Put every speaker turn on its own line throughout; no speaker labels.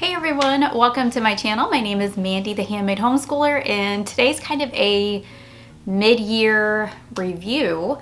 Hey everyone, welcome to my channel. My name is Mandy, the Handmade Homeschooler, and today's kind of a mid-year review.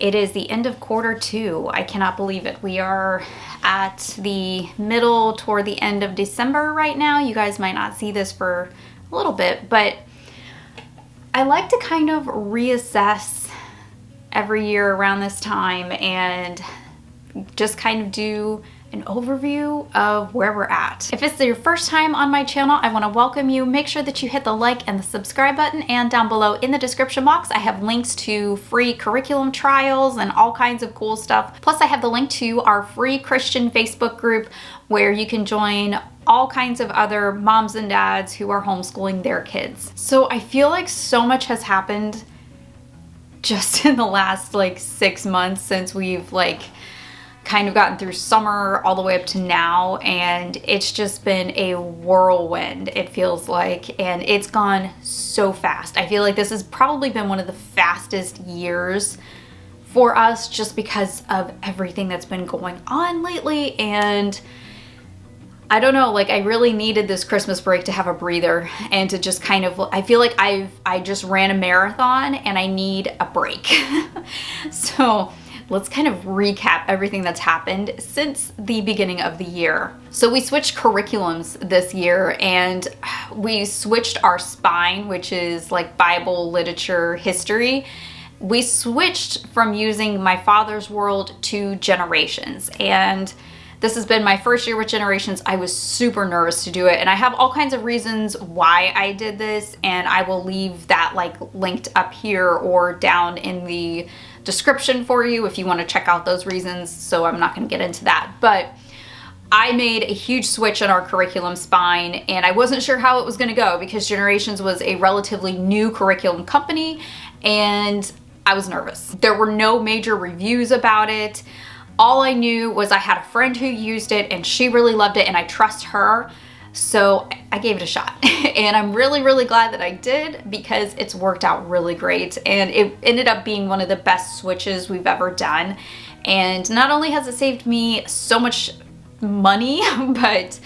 It is the end of quarter 2. I cannot believe it. We are at the middle toward the end of December right now. You guys might not see this for a little bit, but I like to kind of reassess every year around this time and just kind of do an overview of where we're at. If it's your first time on my channel, I want to welcome you. Make sure that you hit the like and the subscribe button, and down below in the description box I have links to free curriculum trials and all kinds of cool stuff. Plus I have the link to our free Christian Facebook group where you can join all kinds of other moms and dads who are homeschooling their kids. So I feel like so much has happened just in the last 6 months since we've kind of gotten through summer all the way up to now, and it's just been a whirlwind, it feels like, and it's gone so fast. I feel like this has probably been one of the fastest years for us just because of everything that's been going on lately. And I don't know, I really needed this Christmas break to have a breather and to just kind of, I feel like I just ran a marathon and I need a break. So let's kind of recap everything that's happened since the beginning of the year. So we switched curriculums this year, and we switched our spine, which is Bible, literature, history. We switched from using My Father's World to Generations, and this has been my first year with Generations. I was super nervous to do it, and I have all kinds of reasons why I did this, and I will leave that linked up here or down in the description for you if you want to check out those reasons, so I'm not going to get into that. But I made a huge switch on our curriculum spine, and I wasn't sure how it was going to go because Generations was a relatively new curriculum company, and I was nervous. There were no major reviews about it. All I knew was I had a friend who used it and she really loved it, and I trust her. So I gave it a shot, and I'm really, really glad that I did because it's worked out really great, and it ended up being one of the best switches we've ever done. And not only has it saved me so much money, but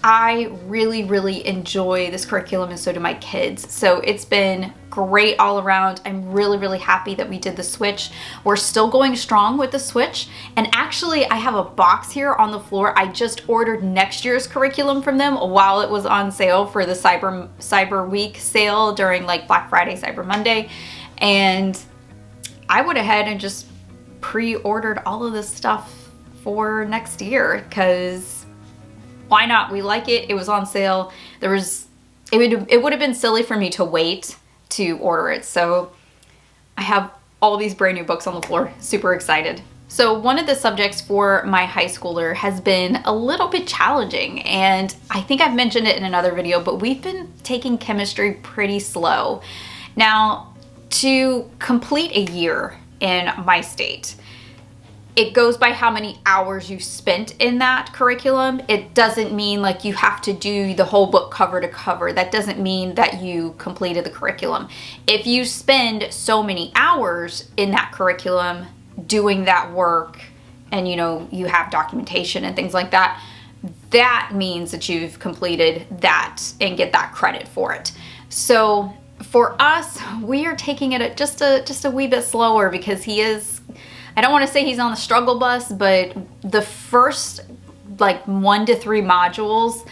I really, really enjoy this curriculum, and so do my kids. So it's been great all around. I'm really, really happy that we did the switch. We're still going strong with the switch. And actually, I have a box here on the floor. I just ordered next year's curriculum from them while it was on sale for the Cyber Week sale during Black Friday, Cyber Monday. And I went ahead and just pre-ordered all of this stuff for next year because why not? We like it. It was on sale. It would have been silly for me to wait to order it. So I have all these brand new books on the floor. Super excited. So one of the subjects for my high schooler has been a little bit challenging, and I think I've mentioned it in another video, but we've been taking chemistry pretty slow. Now, to complete a year in my state, it goes by how many hours you spent in that curriculum. It doesn't mean you have to do the whole book cover to cover. That doesn't mean that you completed the curriculum. If you spend so many hours in that curriculum doing that work, and you have documentation and things like that, that means that you've completed that and get that credit for it. So for us, we are taking it just a wee bit slower because he is, I don't want to say he's on the struggle bus, but the first 1 to 3 modules,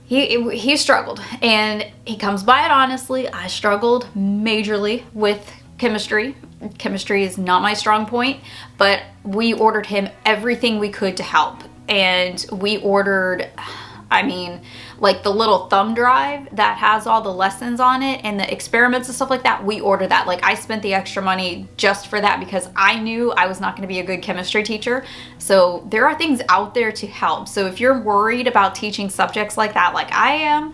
he struggled, and he comes by it honestly. I struggled majorly with chemistry. Chemistry is not my strong point, but we ordered him everything we could to help, and we ordered, the little thumb drive that has all the lessons on it and the experiments and stuff like that. We ordered that. I spent the extra money just for that because I knew I was not going to be a good chemistry teacher. So there are things out there to help. So if you're worried about teaching subjects like that, like I am,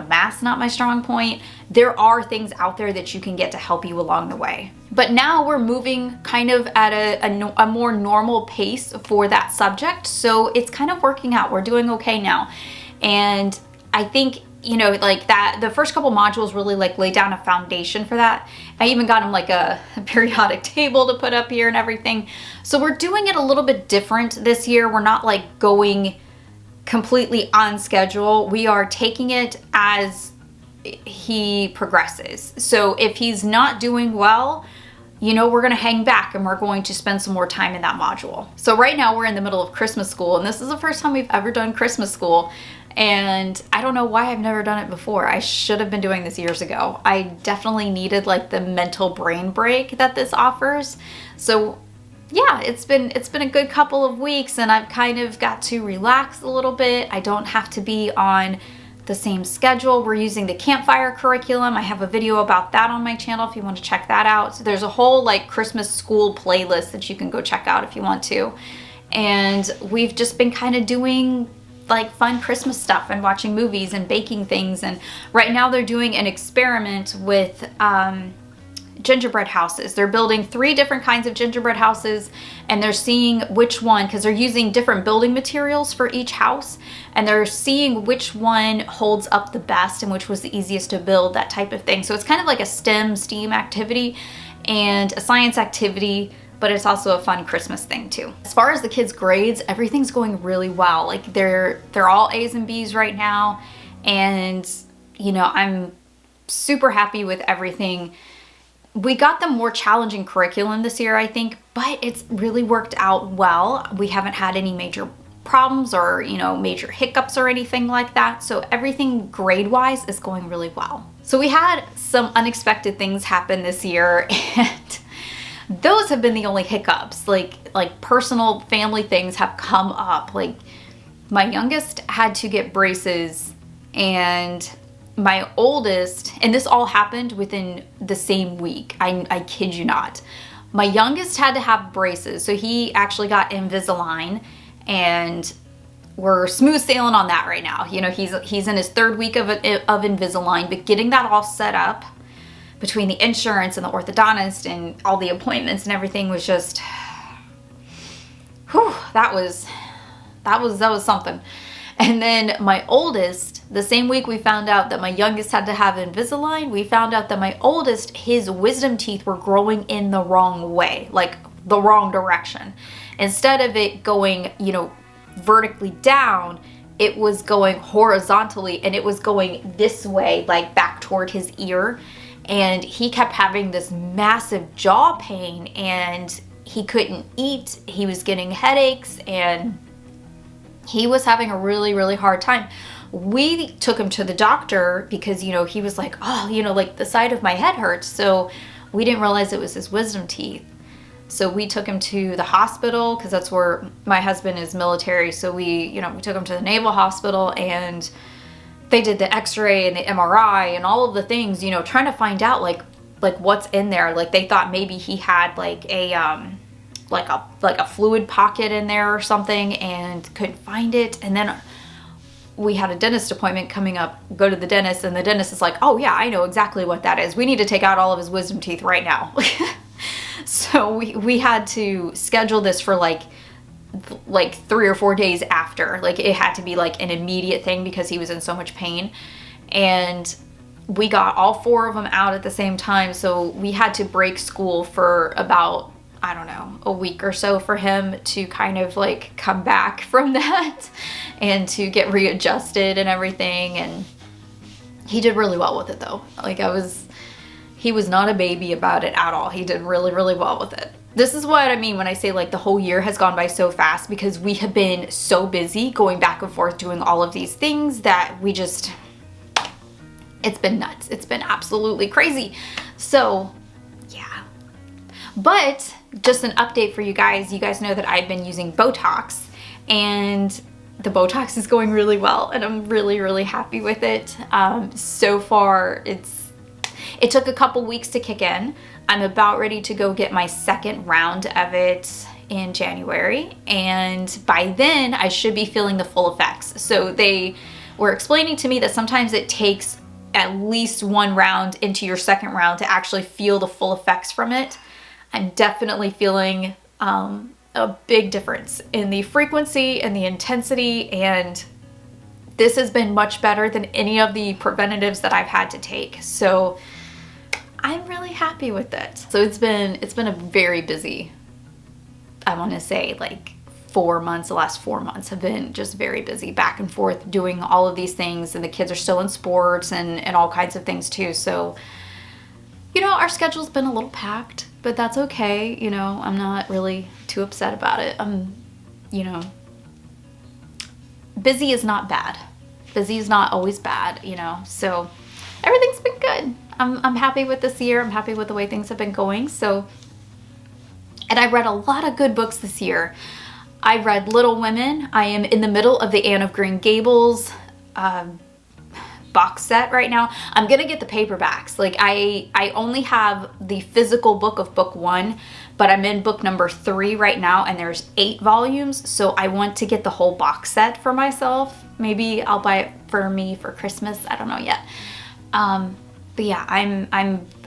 math's not my strong point, there are things out there that you can get to help you along the way. But now we're moving kind of at a more normal pace for that subject. So it's kind of working out. We're doing okay now. And I think, the first couple modules really laid down a foundation for that. I even got him a periodic table to put up here and everything. So we're doing it a little bit different this year. We're not going completely on schedule. We are taking it as he progresses. So if he's not doing well, you know, we're going to hang back and we're going to spend some more time in that module. So right now we're in the middle of Christmas school, and this is the first time we've ever done Christmas school. And I don't know why I've never done it before. I should have been doing this years ago. I definitely needed like the mental brain break that this offers. So yeah, it's been a good couple of weeks, and I've kind of got to relax a little bit. I don't have to be on the same schedule. We're using the campfire curriculum. I have a video about that on my channel if you want to check that out. So there's a whole like Christmas school playlist that you can go check out if you want to. And we've just been kind of doing like fun Christmas stuff and watching movies and baking things. And right now they're doing an experiment with gingerbread houses. They're building 3 different kinds of gingerbread houses, and they're seeing which one, because they're using different building materials for each house, and they're seeing which one holds up the best and which was the easiest to build, that type of thing. So it's kind of like a STEAM activity and a science activity, but it's also a fun Christmas thing too. As far as the kids' grades, everything's going really well. Like they're all A's and B's right now, and you know, I'm super happy with everything. We got the more challenging curriculum this year, I think, but it's really worked out well. We haven't had any major problems or, you know, major hiccups or anything like that. So everything grade-wise is going really well. So we had some unexpected things happen this year, and those have been the only hiccups. Like personal family things have come up. Like my youngest had to get braces, and my oldest, and this all happened within the same week. I kid you not. My youngest had to have braces, so he actually got Invisalign, and we're smooth sailing on that right now. You know, he's in his 3rd week of Invisalign, but getting that all set up between the insurance and the orthodontist and all the appointments and everything was just, whew, that was something. And then my oldest, the same week we found out that my youngest had to have Invisalign, we found out that my oldest, his wisdom teeth were growing in the wrong way, like the wrong direction. Instead of it going, you know, vertically down, it was going horizontally, and it was going this way, like back toward his ear. And he kept having this massive jaw pain, and he couldn't eat. He was getting headaches, and he was having a really, really hard time. We took him to the doctor because, you know, he was like, oh, you know, like the side of my head hurts. So we didn't realize it was his wisdom teeth. So we took him to the hospital, because that's where my husband is military. So we took him to the Naval Hospital, and they did the x-ray and the MRI and all of the things, you know, trying to find out like what's in there. Like they thought maybe he had like a fluid pocket in there or something, and couldn't find it. And then we had a dentist appointment coming up, go to the dentist, and the dentist is like, oh yeah, I know exactly what that is. We need to take out all of his wisdom teeth right now. So we had to schedule this for like 3 or 4 days after. Like it had to be like an immediate thing because he was in so much pain. And we got all 4 of them out at the same time. So we had to break school for about, I don't know, a week or so for him to kind of like come back from that and to get readjusted and everything. And he did really well with it though. Like he was not a baby about it at all. He did really, really well with it. This is what I mean when I say like the whole year has gone by so fast, because we have been so busy going back and forth doing all of these things that it's been nuts. It's been absolutely crazy. So yeah. But just an update for you guys. You guys know that I've been using Botox, and the Botox is going really well, and I'm really, really happy with it. So far, it took a couple weeks to kick in. I'm about ready to go get my 2nd round of it in January, and by then I should be feeling the full effects. So they were explaining to me that sometimes it takes at least 1 round into your 2nd round to actually feel the full effects from it. I'm definitely feeling a big difference in the frequency and the intensity, and this has been much better than any of the preventatives that I've had to take. So I'm really happy with it. So it's been a very busy, I want to say like 4 months, the last 4 months have been just very busy, back and forth doing all of these things, and the kids are still in sports and all kinds of things too. So, you know, our schedule's been a little packed, but that's okay. You know, I'm not really too upset about it. You know, busy is not bad. Busy is not always bad, you know, so everything's been good. I'm happy with this year. I'm happy with the way things have been going. So, and I read a lot of good books this year. I read Little Women. I am in the middle of the Anne of Green Gables box set right now. I'm gonna get the paperbacks. Like I only have the physical book of book 1, but I'm in book number 3 right now, and there's 8 volumes. So I want to get the whole box set for myself. Maybe I'll buy it for me for Christmas. I don't know yet. But yeah,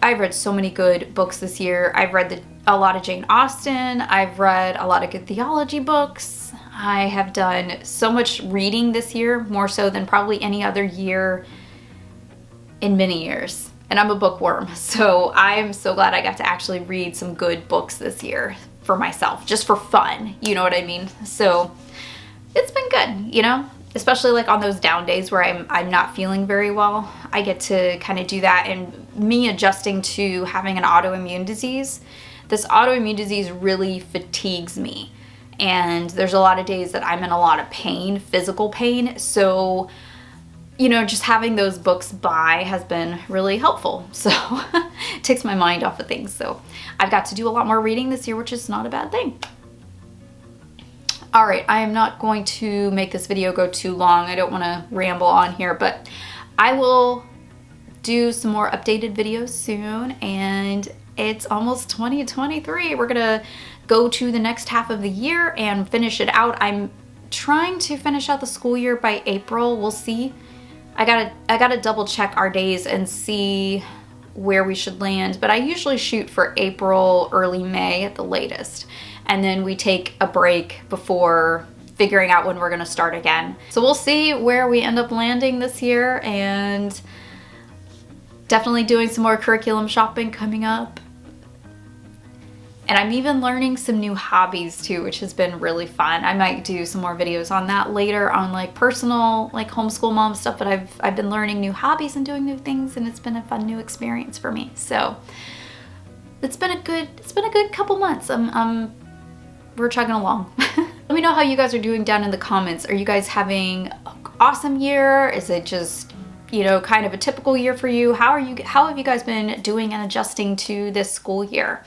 I've read so many good books this year. I've read a lot of Jane Austen. I've read a lot of good theology books. I have done so much reading this year, more so than probably any other year in many years. And I'm a bookworm, so I'm so glad I got to actually read some good books this year for myself, just for fun, you know what I mean? So it's been good, you know? Especially like on those down days where I'm not feeling very well, I get to kind of do that. And me adjusting to having an autoimmune disease, this autoimmune disease really fatigues me. And there's a lot of days that I'm in a lot of pain, physical pain. So, you know, just having those books by has been really helpful. So it takes my mind off of things. So I've got to do a lot more reading this year, which is not a bad thing. All right, I am not going to make this video go too long. I don't want to ramble on here, but I will do some more updated videos soon, and it's almost 2023. We're gonna go to the next half of the year and finish it out. I'm trying to finish out the school year by April. We'll see. I gotta double check our days and see where we should land, but I usually shoot for April, early May at the latest. And then we take a break before figuring out when we're gonna start again. So we'll see where we end up landing this year, and definitely doing some more curriculum shopping coming up. And I'm even learning some new hobbies too, which has been really fun. I might do some more videos on that later, on like personal, like homeschool mom stuff, but I've been learning new hobbies and doing new things, and it's been a fun new experience for me. So it's been a good couple months. We're chugging along. Let me know how you guys are doing down in the comments. Are you guys having an awesome year? Is it just, you know, kind of a typical year for you? How have you guys been doing and adjusting to this school year?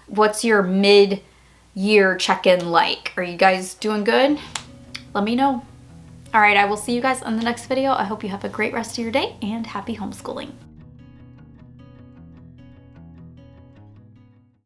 What's your mid-year check-in like? Are you guys doing good? Let me know. All right, I will see you guys on the next video. I hope you have a great rest of your day, and happy homeschooling.